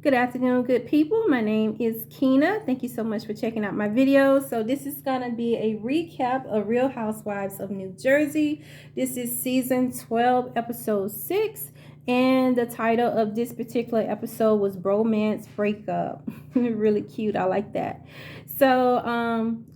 Good afternoon, good people. My name is Keena. Thank you so much for checking out my videos. So this is going to be a recap of Real Housewives of New Jersey. This is season 12, episode 6. And the title of this particular episode was Bromance Breakup. Really cute. I like that. So,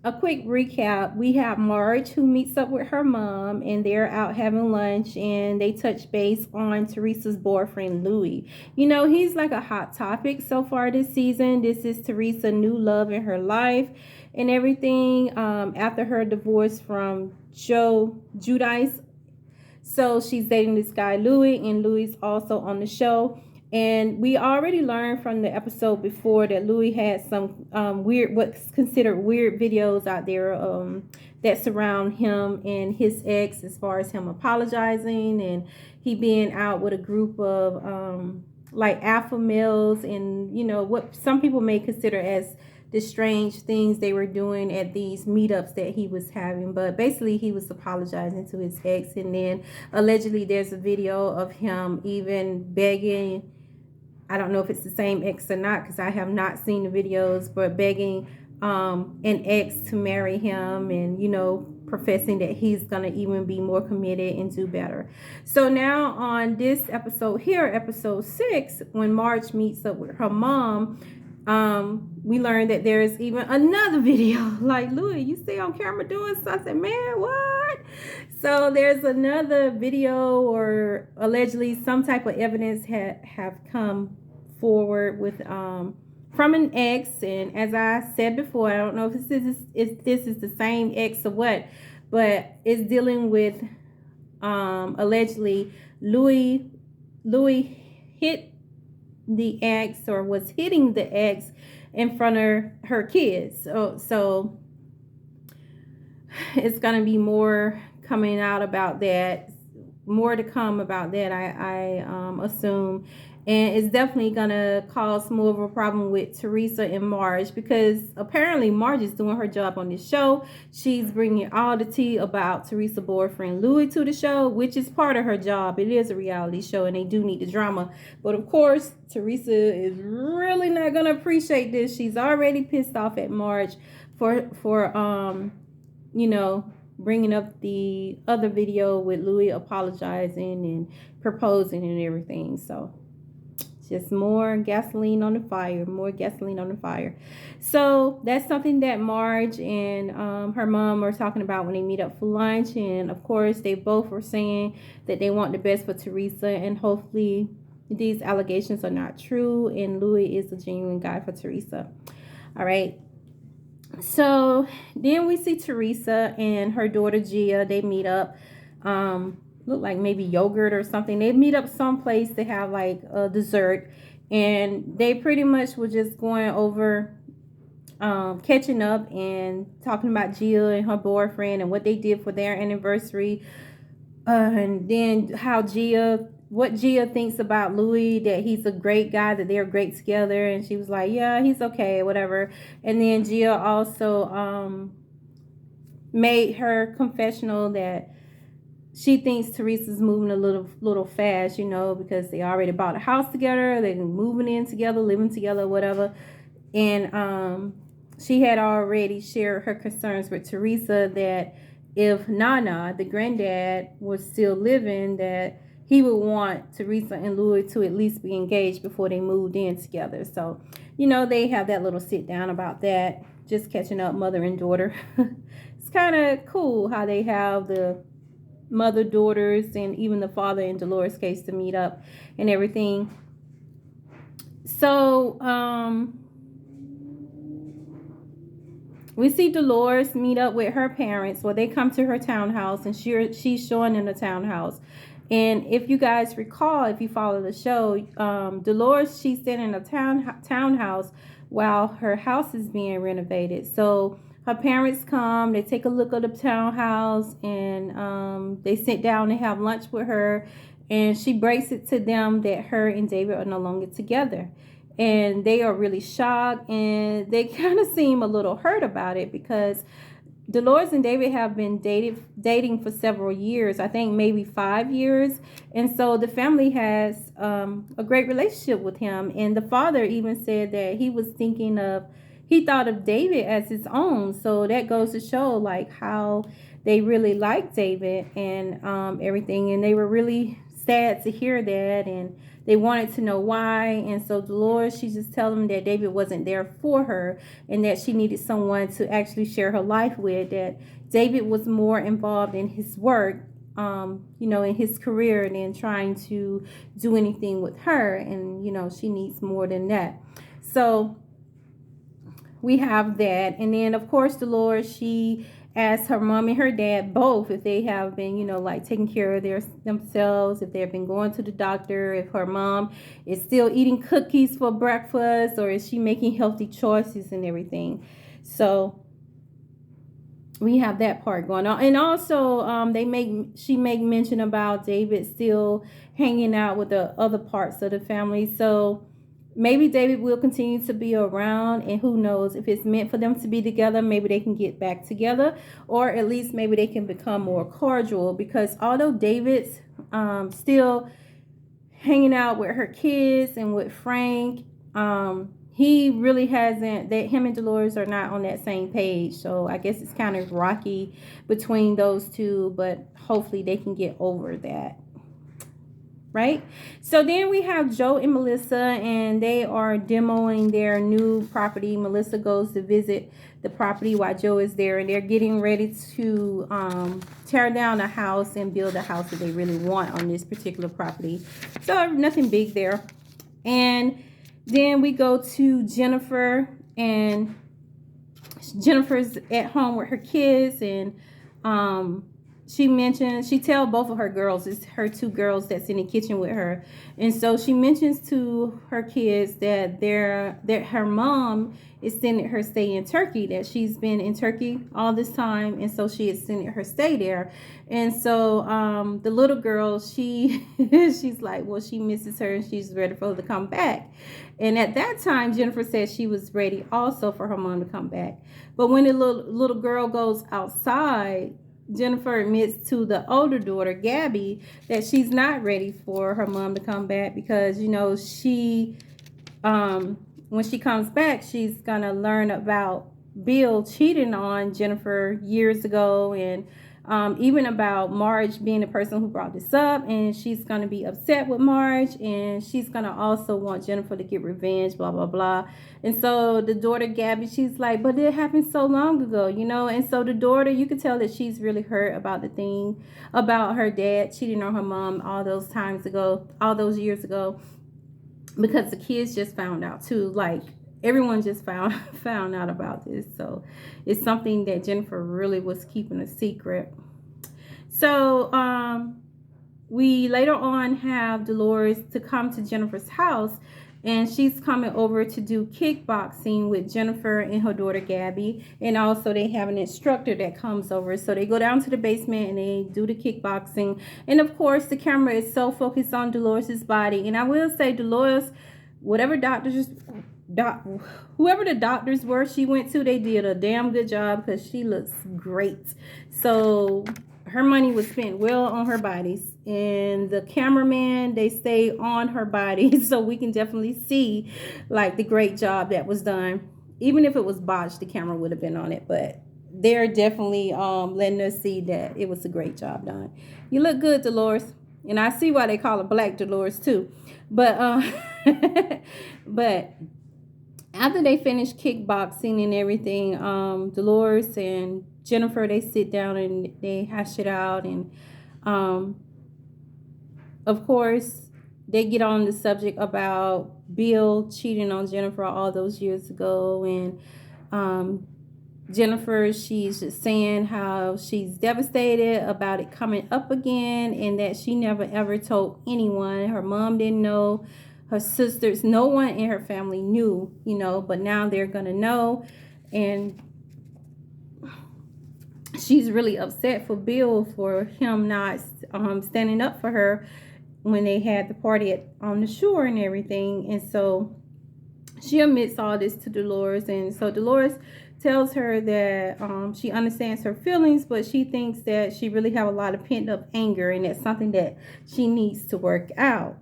a quick recap. We have Marge who meets up with her mom and they're out having lunch and they touch base on Teresa's boyfriend, Louis. You know, he's like a hot topic so far this season. This is Teresa's new love in her life and everything after her divorce from Joe Judice. So she's dating this guy, Louis, and Louis also on the show. And we already learned from the episode before that Louis had some weird, what's considered weird videos out there that surround him and his ex, as far as him apologizing and he being out with a group of like alpha males and, you know, what some people may consider as the strange things they were doing at these meetups that he was having. But basically he was apologizing to his ex, and then allegedly there's a video of him even begging, I don't know if it's the same ex or not because I have not seen the videos, but begging an ex to marry him and, you know, professing that he's going to even be more committed and do better. So now on this episode here, episode 6, when Marge meets up with her mom, we learned that there's even another video like, Louis, you stay on camera doing something, man, what? So there's another video, or allegedly some type of evidence have come forward with from an ex. And as I said before, I don't know if this is the same ex or what, but it's dealing with allegedly Louis hit the ex, or was hitting the ex in front of her kids. So it's going to be more coming out about that, more to come about that, I assume. And it's definitely going to cause more of a problem with Teresa and Marge, because apparently Marge is doing her job on this show. She's bringing all the tea about Teresa's boyfriend Louis to the show, which is part of her job. It is a reality show and they do need the drama. But of course, Teresa is really not going to appreciate this. She's already pissed off at Marge for you know, bringing up the other video with Louis apologizing and proposing and everything. So just more gasoline on the fire, more gasoline on the fire. So that's something that Marge and her mom are talking about when they meet up for lunch. And of course, they both were saying that they want the best for Teresa, and hopefully these allegations are not true and Louis is a genuine guy for Teresa. All right. So then we see Teresa and her daughter Gia. They meet up. Look like maybe yogurt or something. They meet up someplace to have like a dessert, and they pretty much were just going over catching up and talking about Gia and her boyfriend and what they did for their anniversary, and then what Gia thinks about Louis, that he's a great guy, that they're great together. And she was like, yeah, he's okay, whatever. And then Gia also made her confessional that she thinks Teresa's moving a little fast, you know, because they already bought a house together, they're moving in together, living together, whatever. And she had already shared her concerns with Teresa that if Nana, the granddad, was still living, that he would want Teresa and Louis to at least be engaged before they moved in together. So, you know, they have that little sit down about that, just catching up, mother and daughter. It's kind of cool how they have the mother, daughters, and even the father in Dolores' case to meet up and everything. So we see Dolores meet up with her parents. Well, they come to her townhouse, and she's showing them the townhouse. And if you guys recall, if you follow the show, Dolores, she's sitting in a townhouse while her house is being renovated. So her parents come, they take a look at the townhouse, and they sit down and have lunch with her. And she breaks it to them that her and David are no longer together. And they are really shocked, and they kind of seem a little hurt about it, because Dolores and David have been dating for several years. I think maybe 5 years. And so the family has a great relationship with him. And the father even said that he thought of David as his own. So that goes to show like how they really liked David and everything. And they were really sad to hear that. And they wanted to know why. And so Dolores, she just told them that David wasn't there for her and that she needed someone to actually share her life with, that David was more involved in his work, in his career than trying to do anything with her. And, she needs more than that. So we have that. And then, of course, Dolores, she asked her mom and her dad both if they have been, like taking care of themselves, if they've been going to the doctor, if her mom is still eating cookies for breakfast, or is she making healthy choices and everything. So we have that part going on. And also she make mention about David still hanging out with the other parts of the family. So maybe David will continue to be around, and who knows, if it's meant for them to be together, maybe they can get back together, or at least maybe they can become more cordial, because although David's still hanging out with her kids and with Frank, he really hasn't, that him and Dolores are not on that same page. So I guess it's kind of rocky between those two, but hopefully they can get over that. Right? So then we have Joe and Melissa, and they are demoing their new property. Melissa goes to visit the property while Joe is there, and they're getting ready to tear down a house and build a house that they really want on this particular property. So nothing big there. And then we go to Jennifer, and Jennifer's at home with her kids, and she tell both of her girls, it's her two girls that's in the kitchen with her, and so she mentions to her kids that her mom extended her stay in Turkey, that she's been in Turkey all this time, and so she extended her stay there. And so the little girl, she's like, well, she misses her and she's ready for her to come back. And at that time, Jennifer said she was ready also for her mom to come back. But when the little girl goes outside, Jennifer admits to the older daughter, Gabby, that she's not ready for her mom to come back, because she when she comes back, she's gonna learn about Bill cheating on Jennifer years ago, and even about Marge being the person who brought this up, and she's gonna be upset with Marge, and she's gonna also want Jennifer to get revenge, blah blah blah. And so the daughter Gabby, she's like, but it happened so long ago, and so the daughter, you can tell that she's really hurt about the thing about her dad cheating on her mom all those years ago, because the kids just found out too, like everyone just found out about this. So it's something that Jennifer really was keeping a secret. So we later on have Dolores to come to Jennifer's house, and she's coming over to do kickboxing with Jennifer and her daughter Gabby, and also they have an instructor that comes over. So they go down to the basement and they do the kickboxing, and of course the camera is so focused on Dolores's body. And I will say, Dolores, whoever the doctors were she went to, they did a damn good job, because she looks great. So her money was spent well on her bodies, and the cameraman, they stay on her body, so we can definitely see like the great job that was done. Even if it was botched, the camera would have been on it, but they're definitely letting us see that it was a great job done. You look good, Dolores. And I see why they call her Black Dolores too. But but after they finish kickboxing and everything, Dolores and Jennifer, they sit down and they hash it out. And of course, they get on the subject about Bill cheating on Jennifer all those years ago. And Jennifer, she's just saying how she's devastated about it coming up again, and that she never ever told anyone. Her mom didn't know, her sisters, no one in her family knew, but now they're gonna know. And she's really upset for Bill, for him not standing up for her when they had the party on the shore and everything. And so she admits all this to Dolores, and so Dolores tells her that she understands her feelings, but she thinks that she really have a lot of pent up anger, and that's something that she needs to work out.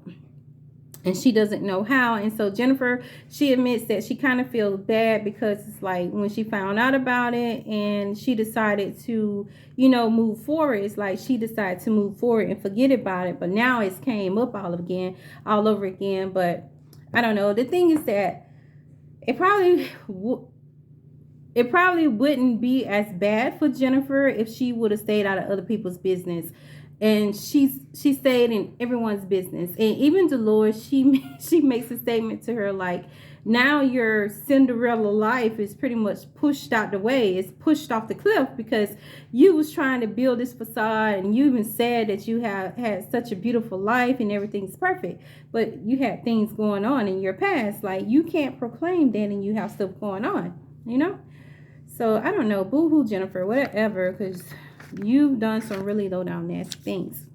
And she doesn't know how. And so Jennifer, she admits that she kind of feels bad because it's like when she found out about it and she decided to, move forward. It's like she decided to move forward and forget about it. But now it's came up all over again. But I don't know. The thing is that it probably wouldn't be as bad for Jennifer if she would have stayed out of other people's business. And she stayed in everyone's business. And even Dolores, she makes a statement to her like, now your Cinderella life is pretty much pushed out the way. It's pushed off the cliff because you was trying to build this facade, and you even said that you have had such a beautiful life and everything's perfect. But you had things going on in your past. Like, you can't proclaim that and you have stuff going on, So I don't know. Boo-hoo, Jennifer, whatever, because you've done some really low down nasty things.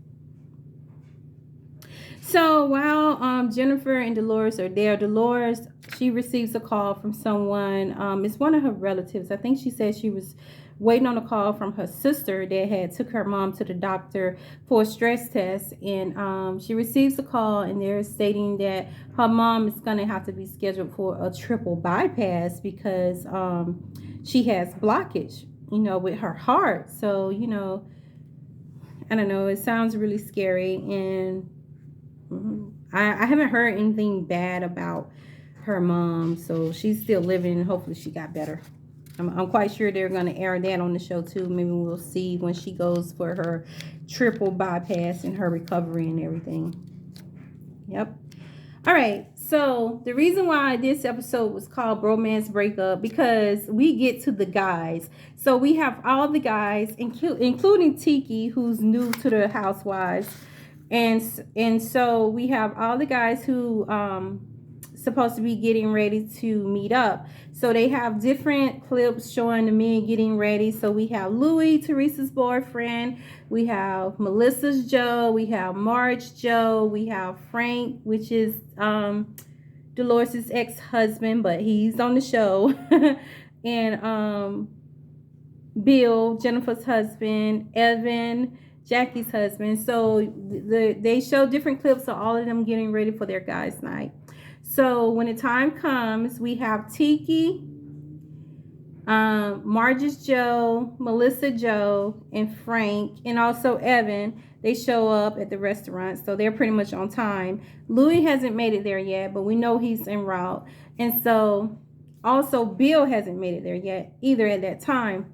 So while Jennifer and Dolores are there, Dolores, she receives a call from someone. It's one of her relatives. I think she said she was waiting on a call from her sister that had took her mom to the doctor for a stress test. And she receives a call, and they're stating that her mom is going to have to be scheduled for a triple bypass because she has blockage, with her heart. So, I don't know. It sounds really scary. And I haven't heard anything bad about her mom. So she's still living, and hopefully she got better. I'm quite sure they're going to air that on the show too. Maybe we'll see when she goes for her triple bypass and her recovery and everything. Yep. All right. So the reason why this episode was called Bromance Breakup, because we get to the guys. So we have all the guys, including Tiki, who's new to the Housewives. And so we have all the guys who supposed to be getting ready to meet up. So they have different clips showing the men getting ready. So we have Louis, Teresa's boyfriend. We have Melissa's Joe. We have Marge Joe. We have Frank, which is Dolores' ex-husband, but he's on the show. And Bill, Jennifer's husband. Evan, Jackie's husband. So they show different clips of all of them getting ready for their guys' night. So when the time comes, we have Tiki, Marge's Joe, Melissa Joe, and Frank, and also Evan. They show up at the restaurant, so they're pretty much on time. Louis hasn't made it there yet, but we know he's en route. And so also Bill hasn't made it there yet either at that time.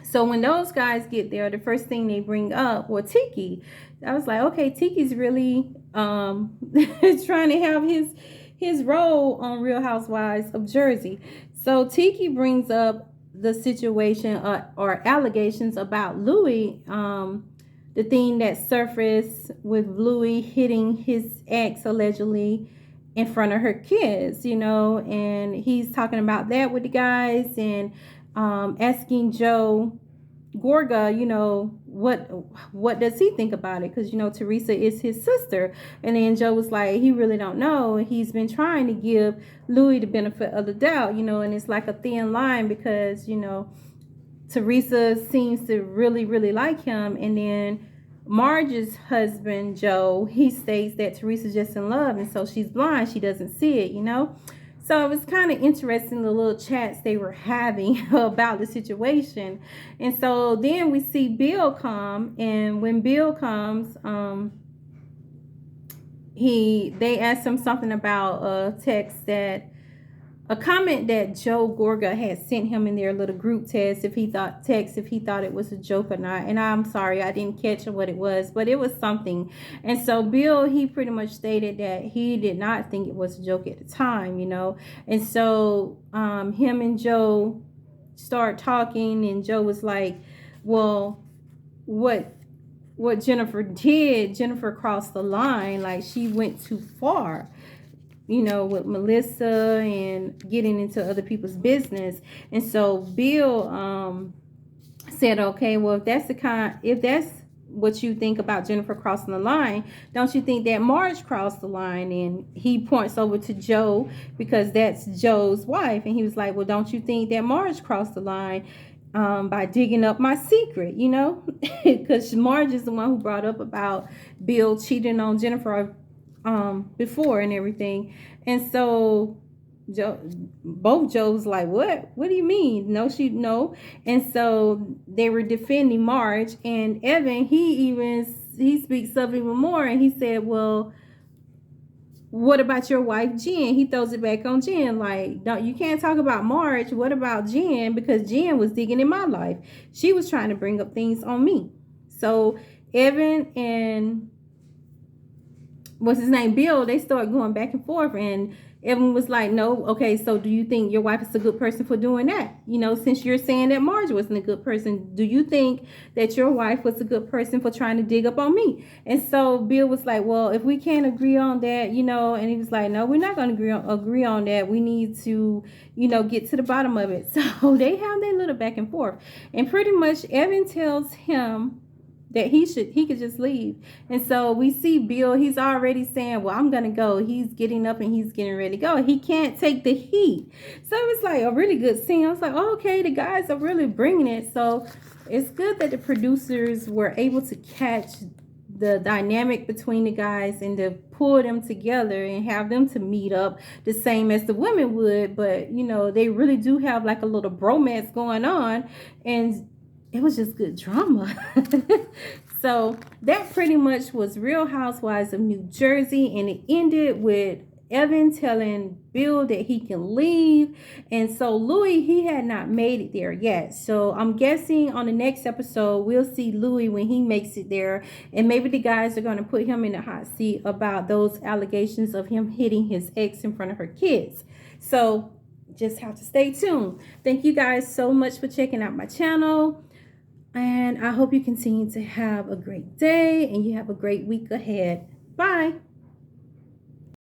So when those guys get there, the first thing they bring up, well, Tiki. I was like, okay, Tiki's really trying to have his role on Real Housewives of Jersey. So Tiki brings up the situation or allegations about Louis, the thing that surfaced with Louis hitting his ex allegedly in front of her kids, and he's talking about that with the guys and asking Joe Gorga, what does he think about it? Because, Teresa is his sister. And then Joe was like, he really don't know. He's been trying to give Louis the benefit of the doubt, and it's like a thin line because, Teresa seems to really, really like him. And then Marge's husband, Joe, he states that Teresa's just in love. And so she's blind. She doesn't see it, So it was kind of interesting, the little chats they were having about the situation. And so then we see Bill come, and when Bill comes, they asked him something about a comment that Joe Gorga had sent him in their little group text if he thought it was a joke or not. And I'm sorry, I didn't catch what it was, but it was something. And so Bill, he pretty much stated that he did not think it was a joke at the time, And so him and Joe start talking, and Joe was like, well, what Jennifer crossed the line. Like, she went too far, with Melissa and getting into other people's business. And so Bill said, okay, well, if that's what you think about Jennifer crossing the line. Don't you think that Marge crossed the line? And he points over to Joe because that's Joe's wife. And he was like, well, don't you think that Marge crossed the line by digging up my secret, you know? Because Marge is the one who brought up about Bill cheating on Jennifer before and everything. And so Joe, both Joe's like, what do you mean? No. And so they were defending Marge, and Evan, he speaks up even more, and he said, well, what about your wife Jen? He throws it back on Jen, like, don't, you can't talk about Marge. What about Jen? Because Jen was digging in my life. She was trying to bring up things on me. So Evan and what's his name, Bill, they start going back and forth, and Evan was like, no, okay, so do you think your wife is a good person for doing that? You know, since you're saying that Marge wasn't a good person, do you think that your wife was a good person for trying to dig up on me? And so Bill was like, well, if we can't agree on that, you know, and he was like, no, we're not going to agree on that. We need to, you know, get to the bottom of it. So they have their little back and forth, and pretty much Evan tells him that he could just leave. And so we see Bill, he's already saying, well, I'm gonna go. He's getting up and he's getting ready to go. He can't take the heat. So it was like a really good scene. I was like, oh, okay, the guys are really bringing it. So it's good that the producers were able to catch the dynamic between the guys and to pull them together and have them to meet up the same as the women would. But you know, they really do have like a little bromance going on, and it was just good drama. So that pretty much was Real Housewives of New Jersey, and it ended with Evan telling Bill that he can leave. And so Louis, he had not made it there yet. So I'm guessing on the next episode, we'll see Louis when he makes it there. And maybe the guys are going to put him in the hot seat about those allegations of him hitting his ex in front of her kids. So just have to stay tuned. Thank you guys so much for checking out my channel. And I hope you continue to have a great day and you have a great week ahead. Bye.